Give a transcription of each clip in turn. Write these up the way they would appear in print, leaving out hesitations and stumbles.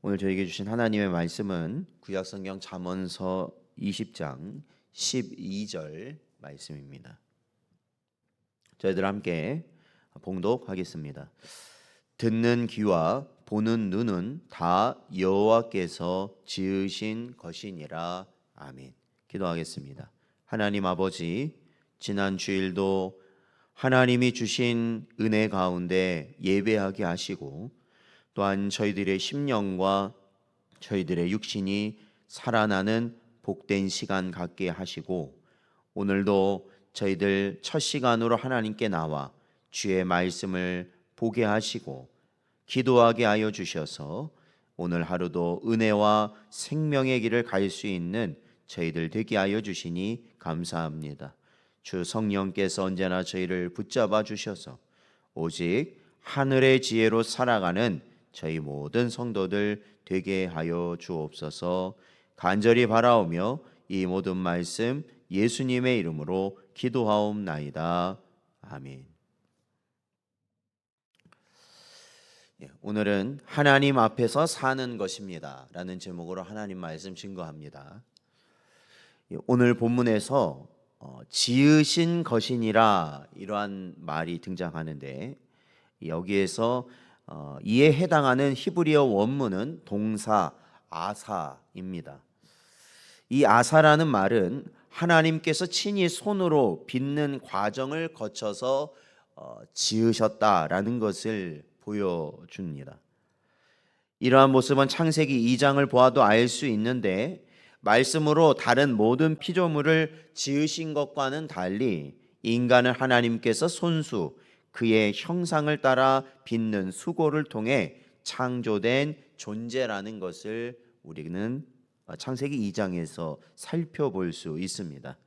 오늘 저에게 주신 하나님의 말씀은 구약성경 잠언서 20장 12절 말씀입니다. 저희들 함께 봉독하겠습니다. 듣는 귀와 보는 눈은 다 여호와께서 지으신 것이니라. 아멘. 기도하겠습니다. 하나님 아버지, 지난 주일도 하나님이 주신 은혜 가운데 예배하게 하시고 또한 저희들의 심령과 저희들의 육신이 살아나는 복된 시간 갖게 하시고, 오늘도 저희들 첫 시간으로 하나님께 나와 주의 말씀을 보게 하시고 기도하게 하여 주셔서 오늘 하루도 은혜와 생명의 길을 갈 수 있는 저희들 되게 하여 주시니 감사합니다. 주 성령께서 언제나 저희를 붙잡아 주셔서 오직 하늘의 지혜로 살아가는 저희 모든 성도들 되게 하여 주옵소서. 간절히 바라오며 이 모든 말씀 예수님의 이름으로 기도하옵나이다. 아멘. 오늘은 하나님 앞에서 사는 것입니다 라는 제목으로 하나님 말씀 증거합니다. 오늘 본문에서 지으신 것이니라 이러한 말이 등장하는데, 여기에서 이에 해당하는 히브리어 원문은 동사 아사입니다. 이 아사라는 말은 하나님께서 친히 손으로 빚는 과정을 거쳐서 지으셨다라는 것을 보여줍니다. 이러한 모습은 창세기 2장을 보아도 알 수 있는데, 말씀으로 다른 모든 피조물을 지으신 것과는 달리 인간을 하나님께서 손수 그의 형상을 따라 빚는 수고를 통해 창조된 존재라는 것을 우리는 창세기 2장에서 살펴볼 수 있습니다.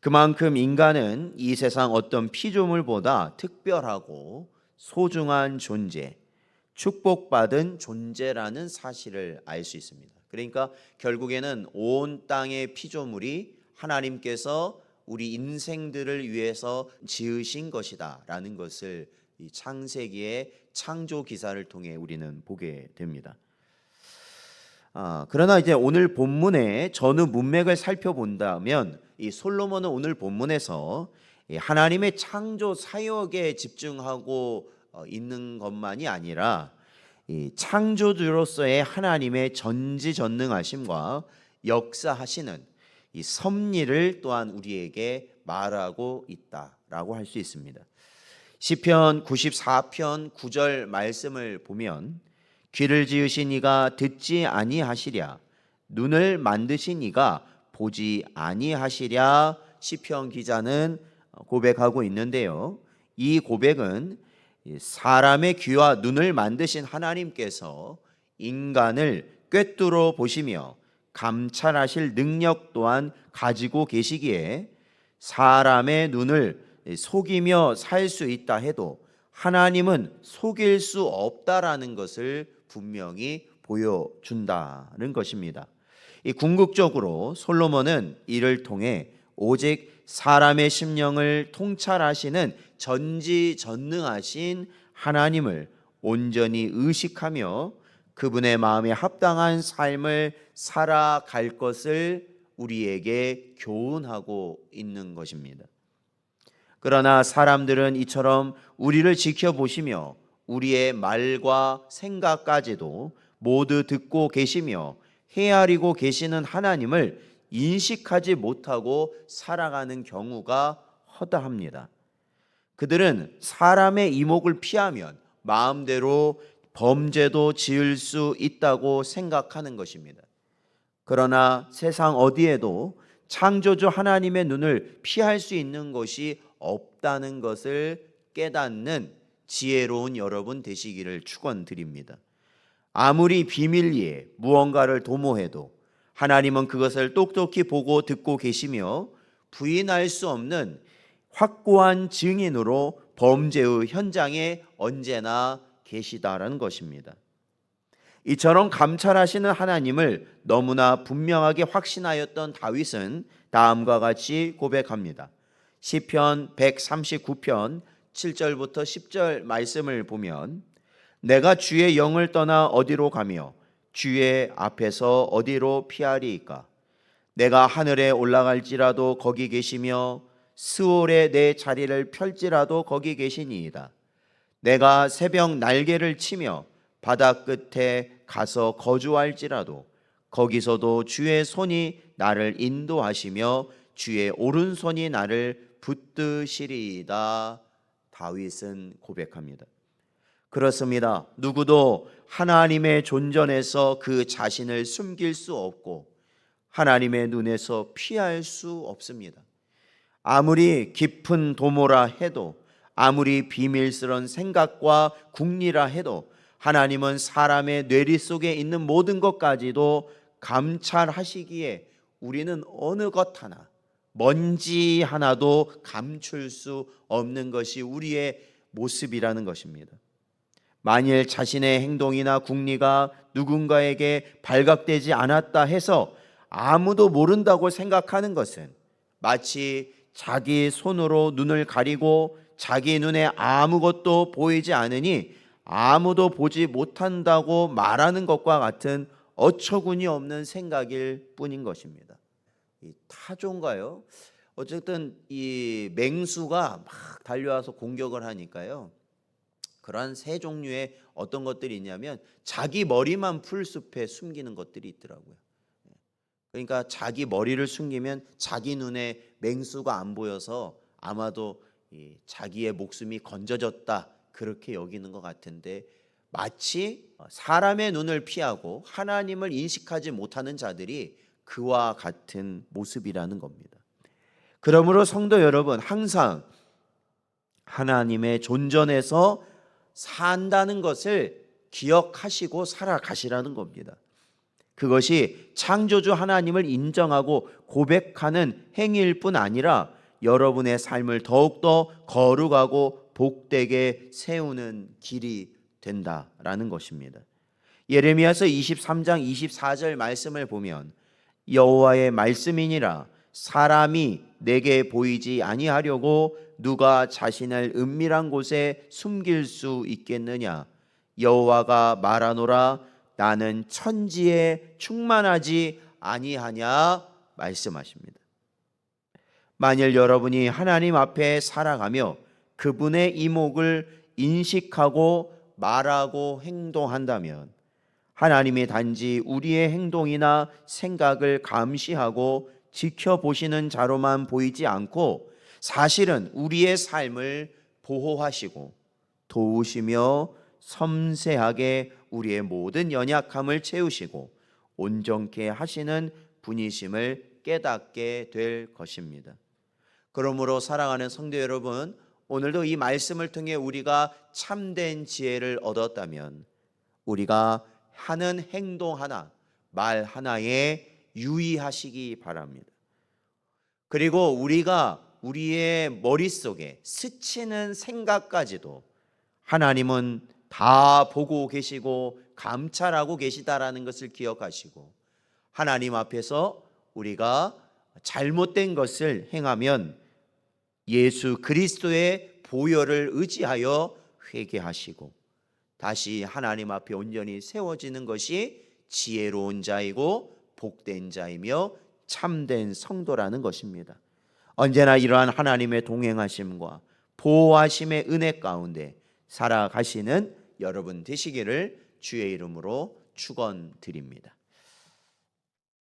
그만큼 인간은 이 세상 어떤 피조물보다 특별하고 소중한 존재, 축복받은 존재라는 사실을 알 수 있습니다. 그러니까 결국에는 온 땅의 피조물이 하나님께서 우리 인생들을 위해서 지으신 것이다 라는 것을 이 창세기의 창조 기사를 통해 우리는 보게 됩니다. 그러나 이제 오늘 본문의 전후 문맥을 살펴본다면, 이 솔로몬은 오늘 본문에서 하나님의 창조 사역에 집중하고 있는 것만이 아니라 이 창조주로서의 하나님의 전지전능하심과 역사하시는 이 섭리를 또한 우리에게 말하고 있다라고 할 수 있습니다. 시편 94편 9절 말씀을 보면, 귀를 지으신 이가 듣지 아니하시랴, 눈을 만드신 이가 보지 아니하시랴, 시편 기자는 고백하고 있는데요. 이 고백은 사람의 귀와 눈을 만드신 하나님께서 인간을 꿰뚫어 보시며 감찰하실 능력 또한 가지고 계시기에, 사람의 눈을 속이며 살 수 있다 해도 하나님은 속일 수 없다라는 것을 분명히 보여준다는 것입니다. 이 궁극적으로 솔로몬은 이를 통해 오직 사람의 심령을 통찰하시는 전지전능하신 하나님을 온전히 의식하며 그분의 마음에 합당한 삶을 살아갈 것을 우리에게 교훈하고 있는 것입니다. 그러나 사람들은 이처럼 우리를 지켜보시며 우리의 말과 생각까지도 모두 듣고 계시며 헤아리고 계시는 하나님을 인식하지 못하고 살아가는 경우가 허다합니다. 그들은 사람의 이목을 피하면 마음대로 범죄도 지을 수 있다고 생각하는 것입니다. 그러나 세상 어디에도 창조주 하나님의 눈을 피할 수 있는 것이 없다는 것을 깨닫는 지혜로운 여러분 되시기를 축원드립니다. 아무리 비밀리에 무언가를 도모해도 하나님은 그것을 똑똑히 보고 듣고 계시며 부인할 수 없는 확고한 증인으로 범죄의 현장에 언제나 계시다라는 것입니다. 이처럼 감찰하시는 하나님을 너무나 분명하게 확신하였던 다윗은 다음과 같이 고백합니다. 시편 139편 7절부터 10절 말씀을 보면, 내가 주의 영을 떠나 어디로 가며 주의 앞에서 어디로 피하리이까? 내가 하늘에 올라갈지라도 거기 계시며 스올에 내 자리를 펼지라도 거기 계시니이다. 내가 새벽 날개를 치며 바다 끝에 가서 거주할지라도 거기서도 주의 손이 나를 인도하시며 주의 오른손이 나를 붙드시리이다. 다윗은 고백합니다. 그렇습니다. 누구도 하나님의 존전에서 그 자신을 숨길 수 없고 하나님의 눈에서 피할 수 없습니다. 아무리 깊은 도모라 해도, 아무리 비밀스러운 생각과 궁리라 해도 하나님은 사람의 뇌리 속에 있는 모든 것까지도 감찰하시기에 우리는 어느 것 하나, 먼지 하나도 감출 수 없는 것이 우리의 모습이라는 것입니다. 만일 자신의 행동이나 궁리가 누군가에게 발각되지 않았다 해서 아무도 모른다고 생각하는 것은 마치 자기 손으로 눈을 가리고 자기 눈에 아무것도 보이지 않으니 아무도 보지 못한다고 말하는 것과 같은 어처구니 없는 생각일 뿐인 것입니다. 이 타조인가요? 어쨌든 이 맹수가 막 달려와서 공격을 하니까요. 그러한 세 종류의 어떤 것들이 있냐면 자기 머리만 풀숲에 숨기는 것들이 있더라고요. 그러니까 자기 머리를 숨기면 자기 눈에 맹수가 안 보여서 아마도 자기의 목숨이 건져졌다 그렇게 여기는 것 같은데, 마치 사람의 눈을 피하고 하나님을 인식하지 못하는 자들이 그와 같은 모습이라는 겁니다. 그러므로 성도 여러분, 항상 하나님의 존전에서 산다는 것을 기억하시고 살아가시라는 겁니다. 그것이 창조주 하나님을 인정하고 고백하는 행위일 뿐 아니라 여러분의 삶을 더욱더 거룩하고 복되게 세우는 길이 된다라는 것입니다. 예레미야서 23장 24절 말씀을 보면 여호와의 말씀이니라 사람이 내게 보이지 아니하려고 누가 자신을 은밀한 곳에 숨길 수 있겠느냐? 여호와가 말하노라 나는 천지에 충만하지 아니하냐 말씀하십니다. 만일 여러분이 하나님 앞에 살아가며 그분의 이목을 인식하고 말하고 행동한다면 하나님이 단지 우리의 행동이나 생각을 감시하고 지켜보시는 자로만 보이지 않고 사실은 우리의 삶을 보호하시고 도우시며 섬세하게 우리의 모든 연약함을 채우시고 온전케 하시는 분이심을 깨닫게 될 것입니다. 그러므로 사랑하는 성도 여러분, 오늘도 이 말씀을 통해 우리가 참된 지혜를 얻었다면 우리가 하는 행동 하나, 말 하나에 유의하시기 바랍니다. 그리고 우리가 우리의 머릿속에 스치는 생각까지도 하나님은 다 보고 계시고 감찰하고 계시다라는 것을 기억하시고 하나님 앞에서 우리가 잘못된 것을 행하면 예수 그리스도의 보혈을 의지하여 회개하시고 다시 하나님 앞에 온전히 세워지는 것이 지혜로운 자이고 복된 자이며 참된 성도라는 것입니다. 언제나 이러한 하나님의 동행하심과 보호하심의 은혜 가운데 살아가시는 여러분 되시기를 주의 이름으로 축원드립니다.